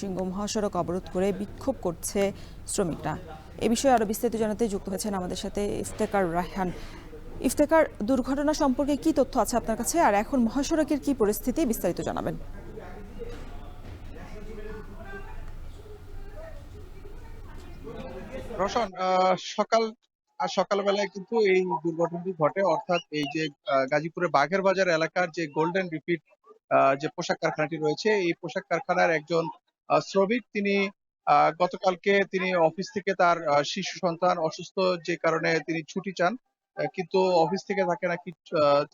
ময়মনসিংহ মহাসড়ক অবরোধ করে বিক্ষোভ করছে শ্রমিকরা। এ বিষয়ে আরো বিস্তারিত জানাতে যুক্ত হয়েছেন আমাদের সাথে ইফতেখার রায়হান। ইফতেখার, দুর্ঘটনা সম্পর্কে কি তথ্য আছে আপনার কাছে, আর এখন মহাসড়কের কি পরিস্থিতি, বিস্তারিত জানাবেন। রোশন, সকালবেলায় কিন্তু এই দুর্ঘটনাটি ঘটে, অর্থাৎ এই যে গাজীপুরের বাঘের বাজার এলাকার যে গোল্ডেন রিপিট যে পোশাক কারখানাটি রয়েছে, এই পোশাক কারখানার একজন শ্রমিক তিনি গতকালকে তিনি অফিস থেকে তার শিশু সন্তান অসুস্থ, যে কারণে তিনি ছুটি চান। কিন্তু অফিস থেকে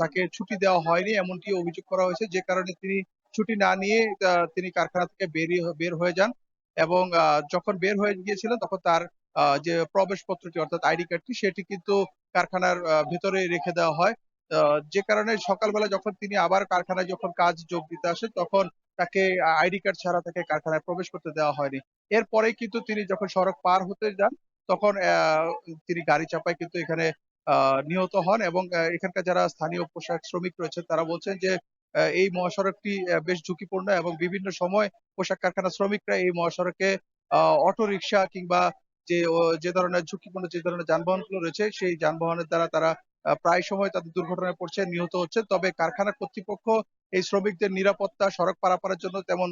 তাকে ছুটি দেওয়া হয়নি এমনটি অভিযোগ করা হয়েছে, যে কারণে তিনি ছুটি না নিয়ে তিনি কারখানা থেকে বের হয়ে যান। এবং যখন বের হয়ে গিয়েছিলেন তখন তার যে প্রবেশপত্রটি অর্থাৎ আইডি কার্ডটি সেটি কিন্তু কারখানার ভিতরে রেখে দেওয়া হয়। যে কারণে সকালবেলা যখন তিনি আবার কারখানায় যখন কাজ যোগ দিতে আসেন, তখন তাকে আইডি কার্ড ছাড়া তাকে কারখানায় প্রবেশ করতে দেওয়া হয়নি। এরপরেই কিন্তু তিনি যখন সড়ক পার হতে যান, তখন তিনি গাড়ি চাপায় কিন্তু এখানে নিহত হন। এবং এখানকার যারা স্থানীয় পোশাক শ্রমিক রয়েছেন তারা বলছেন যে এই মহাসড়কটি বেশ ঝুঁকিপূর্ণ, এবং বিভিন্ন সময় পোশাক কারখানার শ্রমিকরা এই মহাসড়কে অটো রিকশা কিংবা যে ধরনের ঝুঁকিপূর্ণ যে ধরনের যানবাহনগুলো রয়েছে সেই যানবাহনের দ্বারা তারা প্রায় সময় তাদের দুর্ঘটনায় পড়ছে, নিহত হচ্ছে। তবে কারখানা কর্তৃপক্ষ এই শ্রমিকদের নিরাপত্তা, সড়ক পারাপারের জন্য তেমন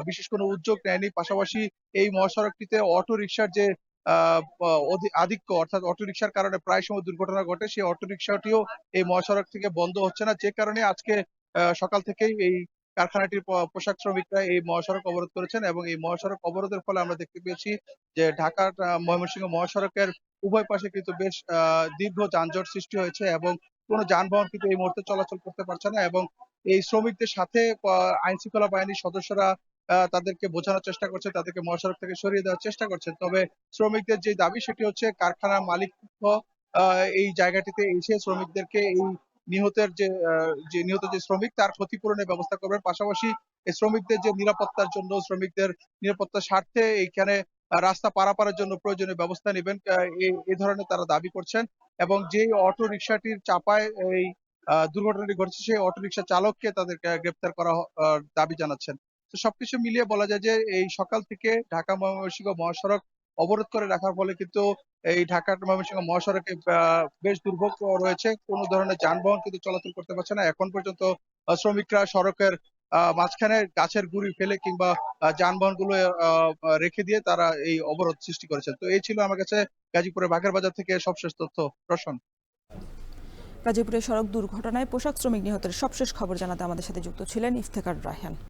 বিশেষ কোনো উদ্যোগ নেয়নি। পাশাপাশি এই মহাসড়কটিতে অটো রিকশার যে আধিক্য, অর্থাৎ অটো রিকশার কারণে প্রায় সময় দুর্ঘটনা ঘটে, সেই অটো রিকশাটিও এই মহাসড়ক থেকে বন্ধ হচ্ছে না। যে কারণে আজকে সকাল থেকেই এই কারখানাটির পোশাক শ্রমিকরা এই মহাসড়ক অবরোধ করেছেন, এবং এই মহাসড়ক অবরোধের ফলে আমরা দেখতে পেয়েছি যে ঢাকা ময়মনসিংহ মহাসড়কের উভয় পাশে কিন্তু বেশ দীর্ঘ যানজট সৃষ্টি হয়েছে, এবং কোনো যানবাহন কিন্তু এই মুহূর্তে চলাচল করতে পারছে না। এবং এই শ্রমিকদের সাথে আইন শৃঙ্খলা বাহিনীর সদস্যরা তাদেরকে বোঝানোর চেষ্টা করছে, তাদেরকে মহাসড়ক থেকে সরিয়ে দেওয়ার চেষ্টা করছেন। তবে শ্রমিকদের যে দাবি সেটি হচ্ছে কারখানার মালিক এই জায়গাটিতে এসে শ্রমিকদেরকে এই নিহতের যে নিহত যে শ্রমিক তার ক্ষতিপূরণের ব্যবস্থা করবেন। পাশাপাশি এই শ্রমিকদের যে নিরাপত্তার জন্য, শ্রমিকদের নিরাপত্তার স্বার্থে এইখানে রাস্তা পারাপারের জন্য প্রয়োজনীয় ব্যবস্থা নেবেন, এই ধরনের তারা দাবি করছেন। এবং যে অটো রিকশাটির চাপায় এই দুর্ঘটনাটি ঘটেছে সেই অটো রিকশা চালককে তাদের গ্রেপ্তার করা দাবি জানাচ্ছেন। তো সবকিছু মিলিয়ে বলা যায় যে এই সকাল থেকে ঢাকা ময়মনসিংহ মহাসড়ক অবরোধ করে রাখার ফলে কিন্তু এই ঢাকা ময়মনসিংহ মহাসড়কে বেশ দুর্ভোগ রয়েছে। কোনো ধরনের যানবাহন কিন্তু চলাচল করতে পারছে না। এখন পর্যন্ত শ্রমিকরা সড়কের মাঝখানে গাছের গুঁড়ি ফেলে কিংবা যানবাহনগুলো রেখে দিয়ে তারা এই অবরোধ সৃষ্টি করেছেন। তো এই ছিল আমার কাছে গাজীপুরের বাঘের বাজার থেকে সবশেষ তথ্য। রোশন। গাজীপুরের সড়ক দুর্ঘটনায় পোশাক শ্রমিক নিহতের সবশেষ খবর জানাতে আমাদের সাথে যুক্ত ছিলেন ইফতেখার রায়হান।